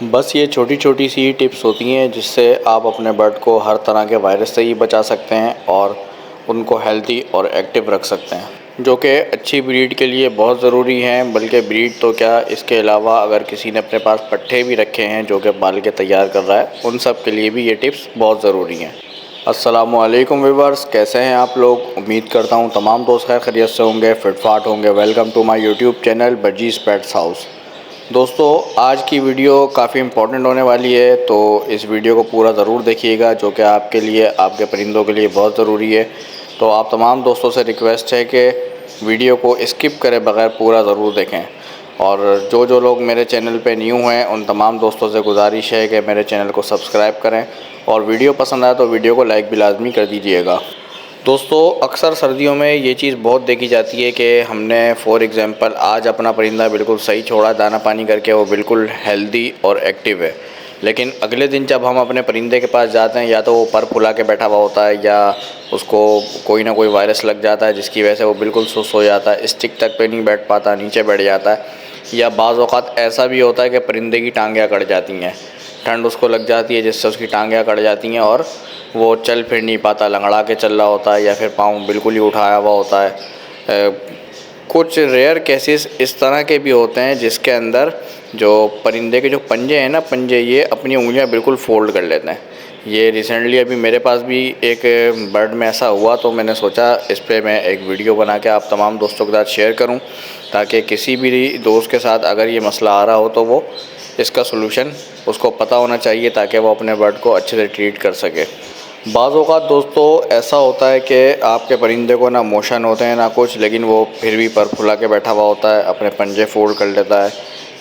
बस ये छोटी छोटी सी टिप्स होती हैं जिससे आप अपने बर्ड को हर तरह के वायरस से ही बचा सकते हैं और उनको हेल्दी और एक्टिव रख सकते हैं, जो कि अच्छी ब्रीड के लिए बहुत ज़रूरी हैं। बल्कि ब्रीड तो क्या, इसके अलावा अगर किसी ने अपने पास पट्ठे भी रखे हैं जो कि पाल के तैयार कर रहा है, उन सब के लिए भी ये टिप्स बहुत ज़रूरी हैं। अस्सलामुअलैकुम व्यूअर्स, कैसे हैं आप लोग? उम्मीद करता हूँ तमाम दोस्त खैर खैरियत से होंगे, फिटफाट होंगे। Welcome to my YouTube channel बजीज़ पेट्स हाउस। दोस्तों, आज की वीडियो काफ़ी इम्पोर्टेंट होने वाली है, तो इस वीडियो को पूरा ज़रूर देखिएगा, जो कि आपके लिए, आपके परिंदों के लिए बहुत ज़रूरी है। तो आप तमाम दोस्तों से रिक्वेस्ट है कि वीडियो को स्किप करे बगैर पूरा ज़रूर देखें। और जो लोग मेरे चैनल पे न्यू हैं, उन तमाम दोस्तों से गुजारिश है कि मेरे चैनल को सब्सक्राइब करें और वीडियो पसंद आए तो वीडियो को लाइक भी लाजमी कर दीजिएगा। दोस्तों, अक्सर सर्दियों में ये चीज़ बहुत देखी जाती है कि हमने फॉर एग्ज़ाम्पल आज अपना परिंदा बिल्कुल सही छोड़ा, दाना पानी करके, वो बिल्कुल हेल्दी और एक्टिव है। लेकिन अगले दिन जब हम अपने परिंदे के पास जाते हैं, या तो वो पर फुला के बैठा हुआ होता है या उसको कोई ना कोई वायरस लग जाता है जिसकी वजह से वो बिल्कुल सुस्त हो जाता है, स्टिक तक पे नहीं बैठ पाता, नीचे बैठ जाता है। या बाज़ औक़ात ऐसा भी होता है कि परिंदे की टांगें अकड़ जाती हैं, ठंड उसको लग जाती है जिससे उसकी टांगें अकड़ जाती हैं और वो चल फिर नहीं पाता, लंगड़ा के चल रहा होता है या फिर पाँव बिल्कुल ही उठाया हुआ होता है। कुछ रेयर केसेस इस तरह के भी होते हैं जिसके अंदर जो परिंदे के जो पंजे हैं ना, पंजे, ये अपनी उंगलियां बिल्कुल फोल्ड कर लेते हैं। ये रिसेंटली अभी मेरे पास भी एक बर्ड में ऐसा हुआ, तो मैंने सोचा इस पर मैं एक वीडियो बना के आप तमाम दोस्तों के साथ शेयर करूं, ताकि किसी भी दोस्त के साथ अगर ये मसला आ रहा हो तो वो इसका सलूशन उसको पता होना चाहिए, ताकि वो अपने बर्ड को अच्छे से ट्रीट कर सके। बाज़ औक़ात दोस्तों ऐसा होता है कि आपके परिंदे को ना मोशन होते हैं ना कुछ, लेकिन वो फिर भी पर फुला के बैठा हुआ होता है, अपने पंजे फोल्ड कर लेता है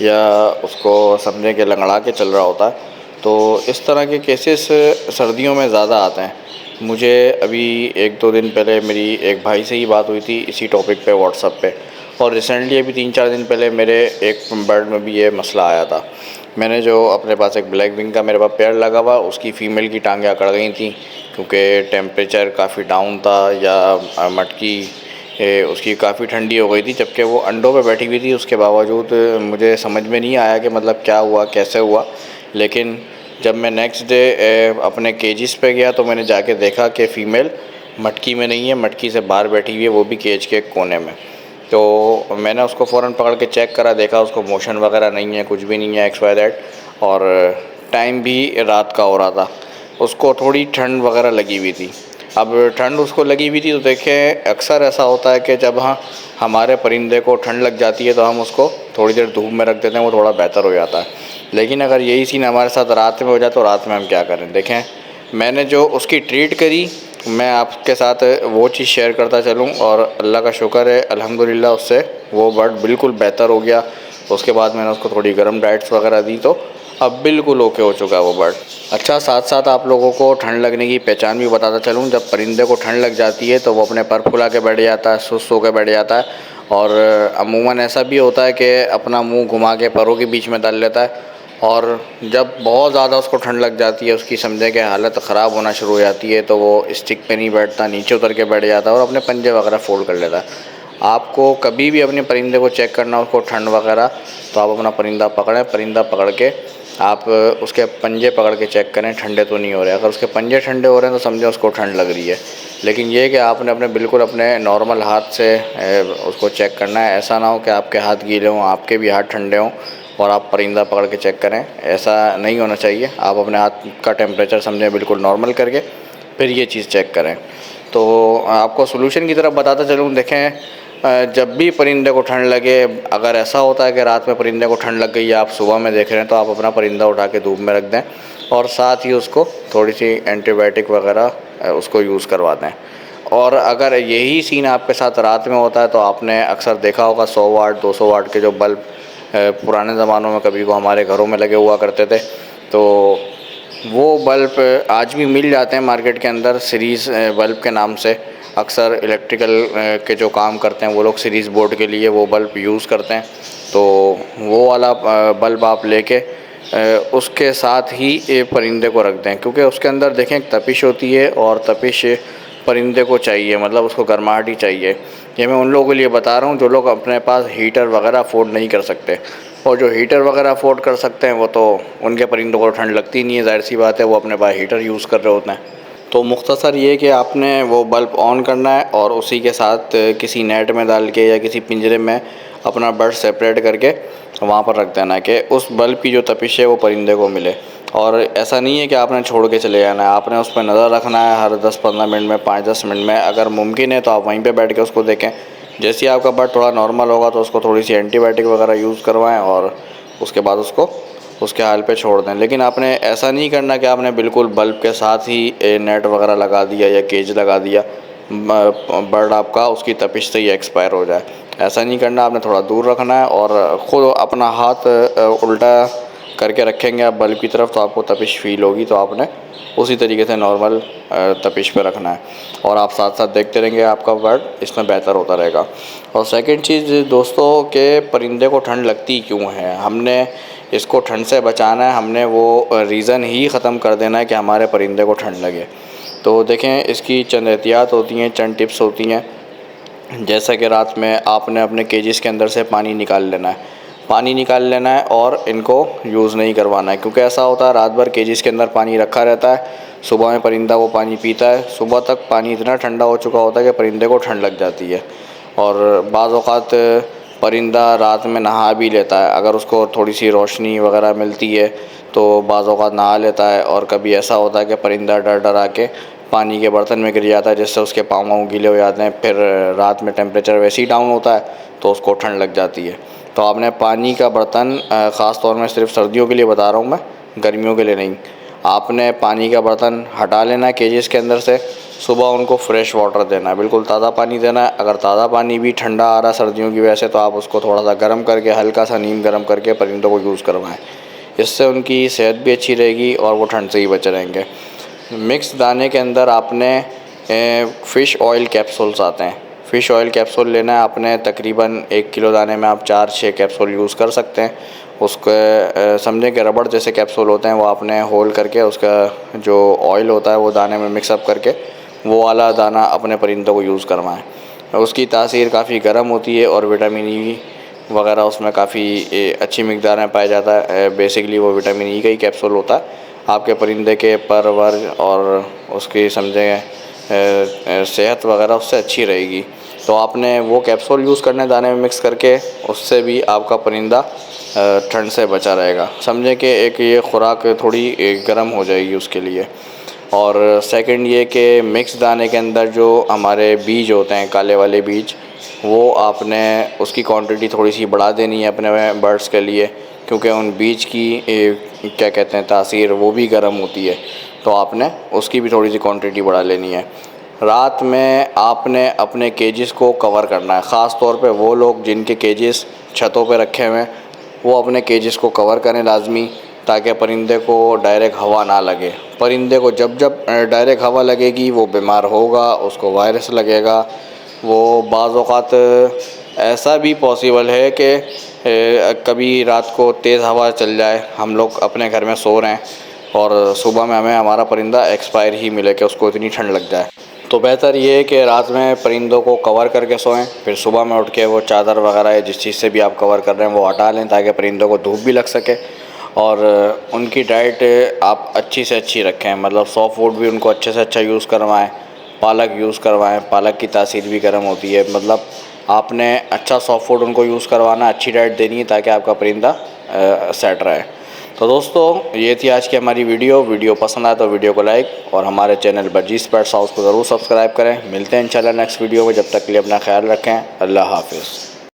या उसको समझे कि लंगड़ा के चल रहा होता है। तो इस तरह के केसेस सर्दियों में ज़्यादा आते हैं। मुझे अभी 1-2 दिन पहले मेरी एक भाई से ही बात हुई थी इसी टॉपिक पे व्हाट्सएप पे, और रिसेंटली अभी 3-4 दिन पहले मेरे एक बर्ड में भी ये मसला आया था। मैंने जो अपने पास एक ब्लैक विंग का मेरे पास पेयर लगा हुआ, उसकी फ़ीमेल की टांगें अकड़ गई थी क्योंकि टेम्परेचर काफ़ी डाउन था, या मटकी उसकी काफ़ी ठंडी हो गई थी, जबकि वो अंडों पे बैठी हुई थी। उसके बावजूद मुझे समझ में नहीं आया कि मतलब क्या हुआ, कैसे हुआ। लेकिन जब मैं नेक्स्ट डे अपने केजिस पे गया तो मैंने जाके देखा कि फ़ीमेल मटकी में नहीं है, मटकी से बाहर बैठी हुई है, वो भी केज के कोने में। तो मैंने उसको फ़ौरन पकड़ के चेक करा, देखा उसको मोशन वगैरह नहीं है, कुछ भी नहीं है, XYZ। और टाइम भी रात का हो रहा था। उसको थोड़ी ठंड वगैरह लगी हुई थी। अब ठंड उसको लगी हुई थी तो देखें, अक्सर ऐसा होता है कि जब हमारे परिंदे को ठंड लग जाती है तो हम उसको थोड़ी देर धूप में रख देते हैं, वो थोड़ा बेहतर हो जाता है। लेकिन अगर यही सीन हमारे साथ रात में हो जाए तो रात में हम क्या करें? देखें, मैंने जो उसकी ट्रीट करी, मैं आपके साथ वो चीज़ शेयर करता चलूँ, और अल्लाह का शुक्र है अल्हम्दुलिल्लाह, उससे वो बर्ड बिल्कुल बेहतर हो गया। उसके बाद मैंने उसको थोड़ी गर्म डाइट्स वगैरह दी, तो अब बिल्कुल ओके हो चुका है वो बर्ड। अच्छा, साथ साथ आप लोगों को ठंड लगने की पहचान भी बताता चलूँ। जब परिंदे को ठंड लग जाती है तो वो अपने पर फुला के बैठ जाता है, सुस्त होकर बैठ जाता है, और अमूमन ऐसा भी होता है कि अपना मुंह घुमा के परों के बीच में डाल लेता है। और जब बहुत ज़्यादा उसको ठंड लग जाती है, उसकी समझे कि हालत ख़राब होना शुरू हो जाती है, तो वो स्टिक पे नहीं बैठता, नीचे उतर के बैठ जाता है और अपने पंजे वगैरह फोल्ड कर लेता है। आपको कभी भी अपने परिंदे को चेक करना उसको ठंड वगैरह, तो आप अपना परिंदा पकड़ें, परिंदा पकड़ के आप उसके पंजे पकड़ के चेक करें ठंडे तो नहीं हो रहे। अगर उसके पंजे ठंडे हो रहे हैं तो समझे उसको ठंड लग रही है। लेकिन ये कि आपने अपने बिल्कुल अपने नॉर्मल हाथ से उसको चेक करना है। ऐसा ना हो कि आपके हाथ गीले हों, आपके भी हाथ ठंडे हों और आप परिंदा पकड़ के चेक करें, ऐसा नहीं होना चाहिए। आप अपने हाथ का टेम्परेचर समझें बिल्कुल नॉर्मल करके फिर ये चीज़ चेक करें। तो आपको सलूशन की तरफ बताता चलूँ। देखें, जब भी परिंदे को ठंड लगे, अगर ऐसा होता है कि रात में परिंदे को ठंड लग गई या आप सुबह में देख रहे हैं, तो आप अपना परिंदा उठा के धूप में रख दें और साथ ही उसको थोड़ी सी एंटीबायोटिक वगैरह उसको यूज़ करवा दें। और अगर यही सीन आपके साथ रात में होता है तो आपने अक्सर देखा होगा 100 वाट 200 वाट के जो बल्ब पुराने ज़मानों में कभी को हमारे घरों में लगे हुआ करते थे, तो वो बल्ब आज भी मिल जाते हैं मार्केट के अंदर सीरीज़ बल्ब के नाम से। अक्सर इलेक्ट्रिकल के जो काम करते हैं वो लोग सीरीज़ बोर्ड के लिए वो बल्ब यूज़ करते हैं। तो वो वाला बल्ब आप लेके उसके साथ ही परिंदे को रख दें, क्योंकि उसके अंदर देखें एक तपिश होती है और तपिश परिंदे को चाहिए, मतलब उसको गर्माहट ही चाहिए। ये मैं उन लोगों के लिए बता रहा हूँ जो लोग अपने पास हीटर वगैरह अफोर्ड नहीं कर सकते। और जो हीटर वगैरह अफोर्ड कर सकते हैं वो तो उनके परिंदों को ठंड लगती नहीं है, ज़ाहिर सी बात है, वो अपने पास हीटर यूज़ कर रहे होते हैं। तो मुख्तसर ये कि आपने वो बल्ब ऑन करना है और उसी के साथ किसी नेट में डाल के या किसी पिंजरे में अपना बर्ड सेपरेट करके वहाँ पर रख देना है कि उस बल्ब की जो तपिश है वो परिंदे को मिले। और ऐसा नहीं है कि आपने छोड़ के चले जाना है, आपने उस पर नज़र रखना है हर 10-15 मिनट में, 5-10 मिनट में। अगर मुमकिन है तो आप वहीं पे बैठ के उसको देखें। जैसे ही आपका बर्ड थोड़ा नॉर्मल होगा तो उसको थोड़ी सी एंटीबायोटिक वगैरह यूज़ करवाएं और उसके बाद उसको उसके हाल पे छोड़ दें। लेकिन आपने ऐसा नहीं करना कि आपने बिल्कुल बल्ब के साथ ही नेट वगैरह लगा दिया या केज लगा दिया, बर्ड आपका उसकी तपिश से ही एक्सपायर हो जाए। ऐसा नहीं करना, आपने थोड़ा दूर रखना है और ख़ुद अपना हाथ उल्टा करके रखेंगे आप बल्ब की तरफ तो आपको तपिश फ़ील होगी, तो आपने उसी तरीके से नॉर्मल तपिश पे रखना है और आप साथ साथ देखते रहेंगे, आपका बर्ड इसमें बेहतर होता रहेगा। और सेकंड चीज़ दोस्तों के परिंदे को ठंड लगती क्यों है, हमने इसको ठंड से बचाना है, हमने वो रीज़न ही ख़त्म कर देना है कि हमारे परिंदे को ठंड लगे। तो देखें, इसकी चंद एहतियात होती हैं, चंद टिप्स होती हैं। जैसा कि रात में आपने अपने केजेस के अंदर से पानी निकाल लेना है, पानी निकाल लेना है और इनको यूज़ नहीं करवाना है, क्योंकि ऐसा होता है रात भर केजेस के अंदर पानी रखा रहता है, सुबह में परिंदा वो पानी पीता है, सुबह तक पानी इतना ठंडा हो चुका होता है कि परिंदे को ठंड लग जाती है। और बाज़ औक़ात परिंदा रात में नहा भी लेता है, अगर उसको थोड़ी सी रोशनी वगैरह मिलती है तो बाज़ औक़ात नहा लेता है। और कभी ऐसा होता है कि परिंदा डर डरा के पानी के बर्तन में गिर जाता है, जिससे उसके पाँव वाँव गीले हो जाते हैं। फिर रात में टेम्परेचर वैसे ही डाउन होता है तो उसको ठंड लग जाती है। तो आपने पानी का बर्तन, ख़ास तौर में सिर्फ सर्दियों के लिए बता रहा हूँ मैं, गर्मियों के लिए नहीं, आपने पानी का बर्तन हटा लेना है केजेस के अंदर से, सुबह उनको फ्रेश वाटर देना है, बिल्कुल ताज़ा पानी देना है। अगर ताज़ा पानी भी ठंडा आ रहा है सर्दियों की वजह से तो आप उसको थोड़ा सा गर्म करके, हल्का सा नीम गर्म करके परिंदों को यूज़ करवाएं, इससे उनकी सेहत भी अच्छी रहेगी और वो ठंड से ही बचे रहेंगे। मिक्स दाने के अंदर आपने फ़िश ऑयल कैप्सूल्स आते हैं, फ़िश ऑयल कैप्सूल लेना है आपने, तकरीबन 1 किलो दाने में आप 4-6 कैप्सूल यूज़ कर सकते हैं। उसके समझें कि रबड़ जैसे कैप्सूल होते हैं, वो आपने होल करके उसका जो ऑयल होता है वो दाने में मिक्सअप करके वो वाला दाना अपने परिंदों को यूज़ करवाएं। उसकी तासीर काफ़ी गर्म होती है और विटामिन ई वगैरह उसमें काफ़ी अच्छी मिकदार में पाया जाता है। बेसिकली वो विटामिन ई का ही कैप्सूल होता है। आपके परिंदे के पर वर और उसकी समझें सेहत वगैरह उससे अच्छी रहेगी। तो आपने वो कैप्सूल यूज़ करने दाने में मिक्स करके, उससे भी आपका परिंदा ठंड से बचा रहेगा। समझें कि एक ये ख़ुराक थोड़ी गर्म हो जाएगी उसके लिए। और सेकंड ये कि मिक्स दाने के अंदर जो हमारे बीज होते हैं, काले वाले बीज, वो आपने उसकी क्वांटिटी थोड़ी सी बढ़ा देनी है अपने बर्ड्स के लिए, क्योंकि उन बीज की क्या कहते हैं तासीर वो भी गर्म होती है, तो आपने उसकी भी थोड़ी सी क्वांटिटी बढ़ा लेनी है। रात में आपने अपने केजेस को कवर करना है, ख़ास तौर पे वो लोग जिनके केजेस छतों पे रखे हुए हैं वो अपने केजेस को कवर करें लाजमी, ताकि परिंदे को डायरेक्ट हवा ना लगे। परिंदे को जब जब डायरेक्ट हवा लगेगी वो बीमार होगा, उसको वायरस लगेगा। वो बाज़ औक़ात ऐसा भी पॉसिबल है कि कभी रात को तेज़ हवा चल जाए, हम लोग अपने घर में सो रहे हैं और सुबह में हमें हमारा परिंदा एक्सपायर ही मिले कि उसको इतनी ठंड लग जाए। तो बेहतर ये है कि रात में परिंदों को कवर करके सोएं, फिर सुबह में उठ के वो चादर वगैरह या जिस चीज़ से भी आप कवर कर रहे हैं वो हटा लें, ताकि परिंदों को धूप भी लग सके। और उनकी डाइट आप अच्छी से अच्छी रखें, मतलब सॉफ्ट फूड भी उनको अच्छे से अच्छा यूज़ करवाएं, पालक यूज़ करवाएं, पालक की तासीर भी गर्म होती है। मतलब आपने अच्छा सॉफ्ट फूड उनको यूज़ करवाना, अच्छी डाइट देनी है ताकि आपका परिंदा सेट रहे। तो दोस्तों ये थी आज की हमारी वीडियो पसंद आए तो वीडियो को लाइक और हमारे चैनल बर्जीज़ पेट्स हाउस को ज़रूर सब्सक्राइब करें। मिलते हैं इंशाल्लाह नेक्स्ट वीडियो में, जब तक के लिए अपना ख्याल रखें। अल्लाह हाफ़िज़।